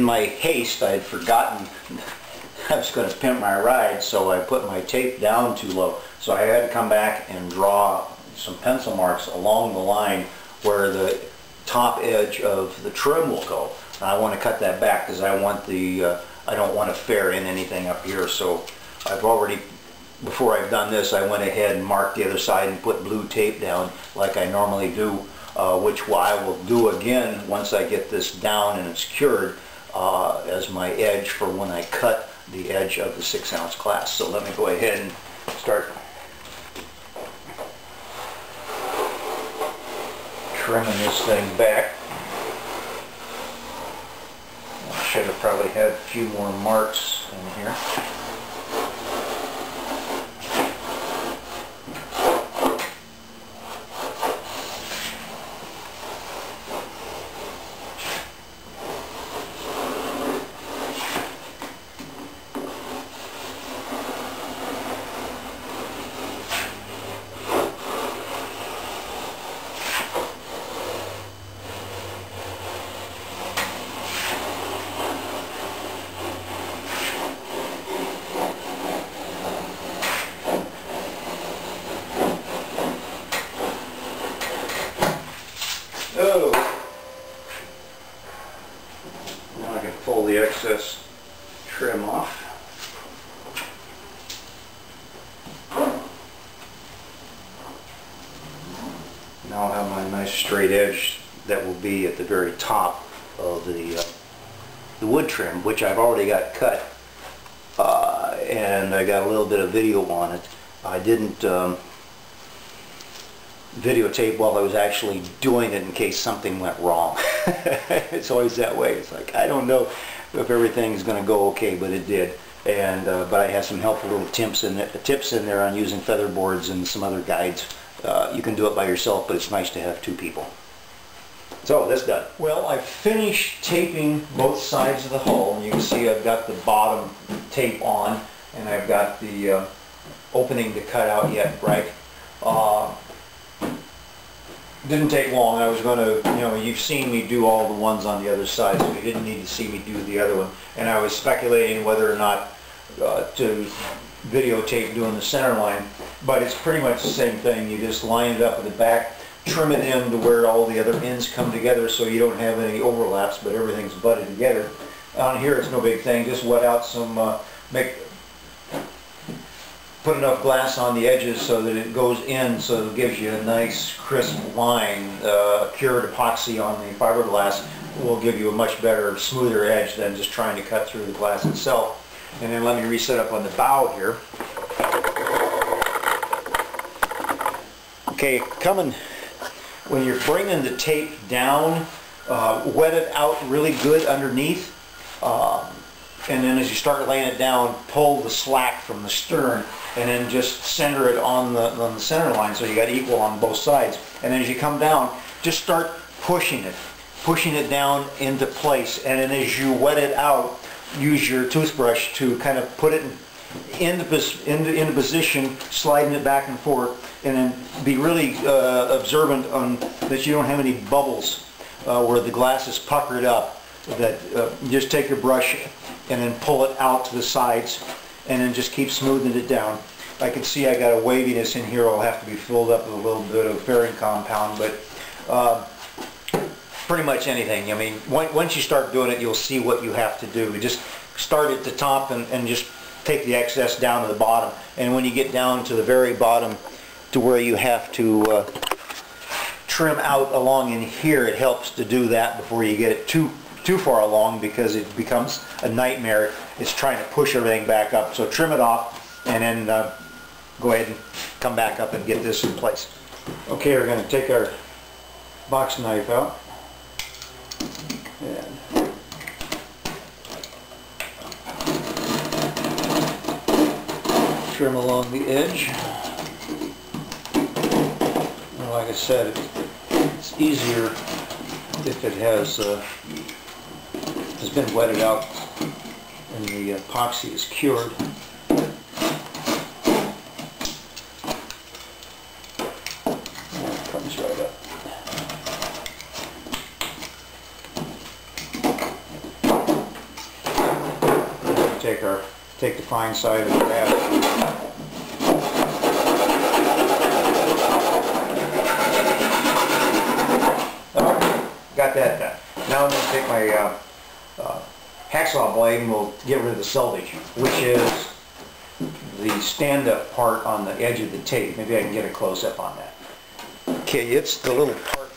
my haste, I had forgotten I was going to pimp my ride, so I put my tape down too low. So I had to come back and draw some pencil marks along the line where the top edge of the trim will go. And I want to cut that back because I want the I don't want to fair in anything up here. So I've already, before I've done this, I went ahead and marked the other side and put blue tape down like I normally do, which I will do again once I get this down and it's cured as my edge for when I cut the edge of the 6-ounce glass. So let me go ahead and start trimming this thing back. I should have probably had a few more marks in here. Oh, now I can pull the excess trim off. Now I'll have my nice straight edge that will be at the very top of the wood trim, which I've already got cut, and I got a little bit of video on it. I didn't videotape while I was actually doing it in case something went wrong. It's always that way. It's like, I don't know if everything's going to go okay, but it did. And but I have some helpful little tips in there on using feather boards and some other guides. You can do it by yourself, but it's nice to have two people. So that's done. Well, I finished taping both sides of the hull. You can see I've got the bottom tape on, and I've got the opening to cut out yet, right? Didn't take long. I was going to, you've seen me do all the ones on the other side, so you didn't need to see me do the other one. And I was speculating whether or not to videotape doing the center line, but it's pretty much the same thing. You just line it up at the back, trim it in to where all the other ends come together so you don't have any overlaps, but everything's butted together. On here it's no big thing. Just wet out some, put enough glass on the edges so that it goes in, so it gives you a nice crisp line. Cured epoxy on the fiberglass will give you a much better, smoother edge than just trying to cut through the glass itself. And then let me reset up on the bow here. Okay, when you're bringing the tape down, wet it out really good underneath. And then as you start laying it down, pull the slack from the stern and then just center it on the center line so you got equal on both sides. And then as you come down, just start pushing it down into place. And then as you wet it out, use your toothbrush to kind of put it into position, sliding it back and forth, and then be really observant on that you don't have any bubbles where the glass is puckered up. That you just take your brush and then pull it out to the sides and then just keep smoothing it down. I can see I got a waviness in here. It'll have to be filled up with a little bit of fairing compound, but pretty much anything. I mean, once you start doing it, you'll see what you have to do. You just start at the top and just take the excess down to the bottom. And when you get down to the very bottom to where you have to trim out along in here, it helps to do that before you get it too far along, because it becomes a nightmare. It's trying to push everything back up. So trim it off and then go ahead and come back up and get this in place. Okay, we're going to take our box knife out and trim along the edge. And like I said, it's easier if it has been wetted out and the epoxy is cured. And it comes right up. take the fine side of the rasping. Got that done. Now I'm going to take my hacksaw blade and we'll get rid of the salvage, which is the stand-up part on the edge of the tape. Maybe I can get a close-up on that. Okay, it's the little part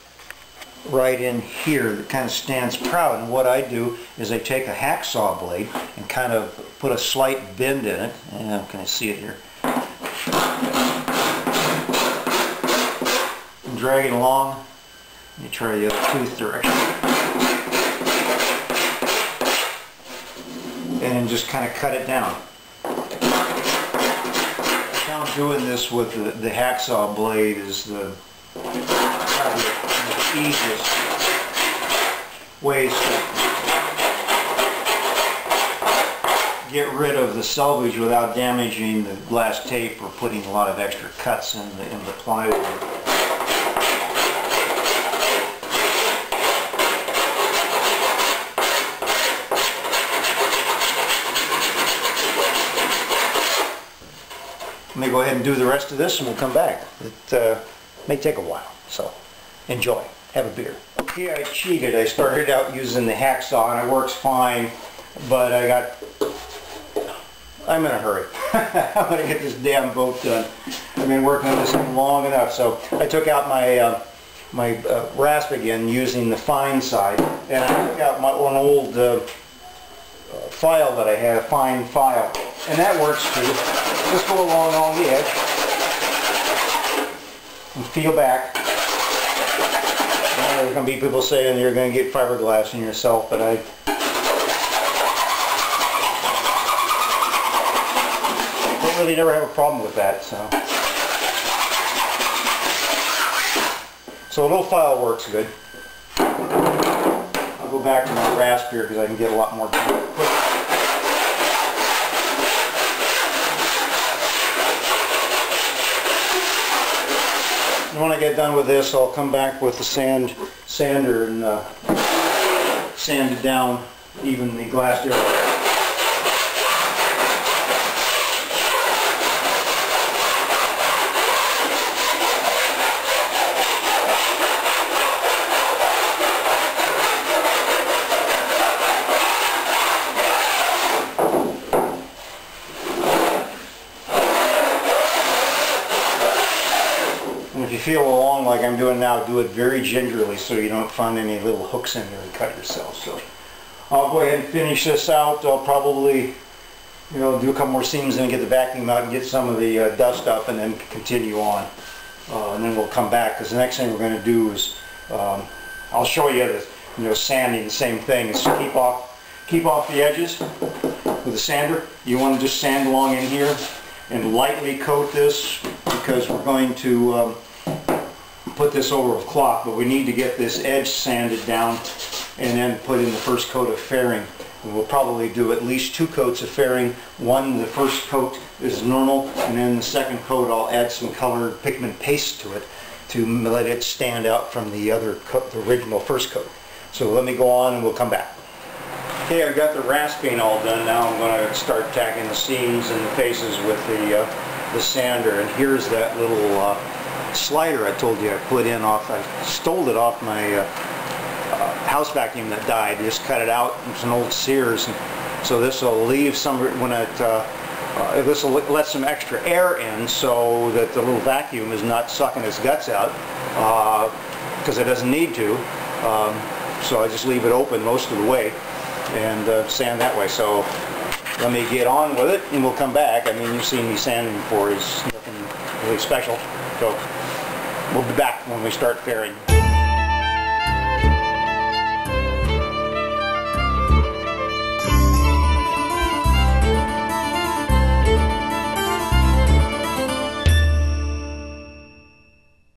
right in here that kind of stands proud, and what I do is I take a hacksaw blade and kind of put a slight bend in it. Can I see it here? And drag it along. Let me try the other tooth direction. And then just kind of cut it down. I found doing this with the hacksaw blade is probably the easiest ways to get rid of the salvage without damaging the glass tape or putting a lot of extra cuts in the plywood. Let me go ahead and do the rest of this and we'll come back. It may take a while, so enjoy. Have a beer. Okay, I cheated. I started out using the hacksaw and it works fine, but I'm in a hurry. I'm going to get this damn boat done. I've been working on this thing long enough, so I took out my Rasping again using the fine side, and I took out one old file that I had, a fine file, and that works too. Just go along the edge and feel back. There's going to be people saying you're going to get fiberglass in yourself, but I don't really never have a problem with that. So a little file works good. I'll go back to my rasp here because I can get a lot more done. And when I get done with this, I'll come back with the sander and sand it down, even the glass area. If you feel along like I'm doing now, do it very gingerly so you don't find any little hooks in there and cut yourself. So I'll go ahead and finish this out. I'll probably, do a couple more seams and get the vacuum out and get some of the dust up, and then continue on. And then we'll come back, because the next thing we're going to do is I'll show you the sanding. The same thing is keep off the edges with the sander. You want to just sand along in here and lightly coat this, because we're going to put this over with cloth, but we need to get this edge sanded down and then put in the first coat of fairing. And we'll probably do at least 2 coats of fairing. The first coat is normal, and then the second coat I'll add some colored pigment paste to it to let it stand out from the other coat, the original first coat. So let me go on and we'll come back. Okay, I've got the rasping all done. Now I'm going to start tacking the seams and the faces with the sander. And here's that little slider I told you I put in I stole it off my house vacuum that died. I just cut it out. It's an old Sears, and so this will leave some when this will let some extra air in, so that the little vacuum is not sucking its guts out, because it doesn't need to. So I just leave it open most of the way and sand that way. So let me get on with it and we'll come back. I mean, you've seen me sanding before. It's nothing really special. So we'll be back when we start fairing.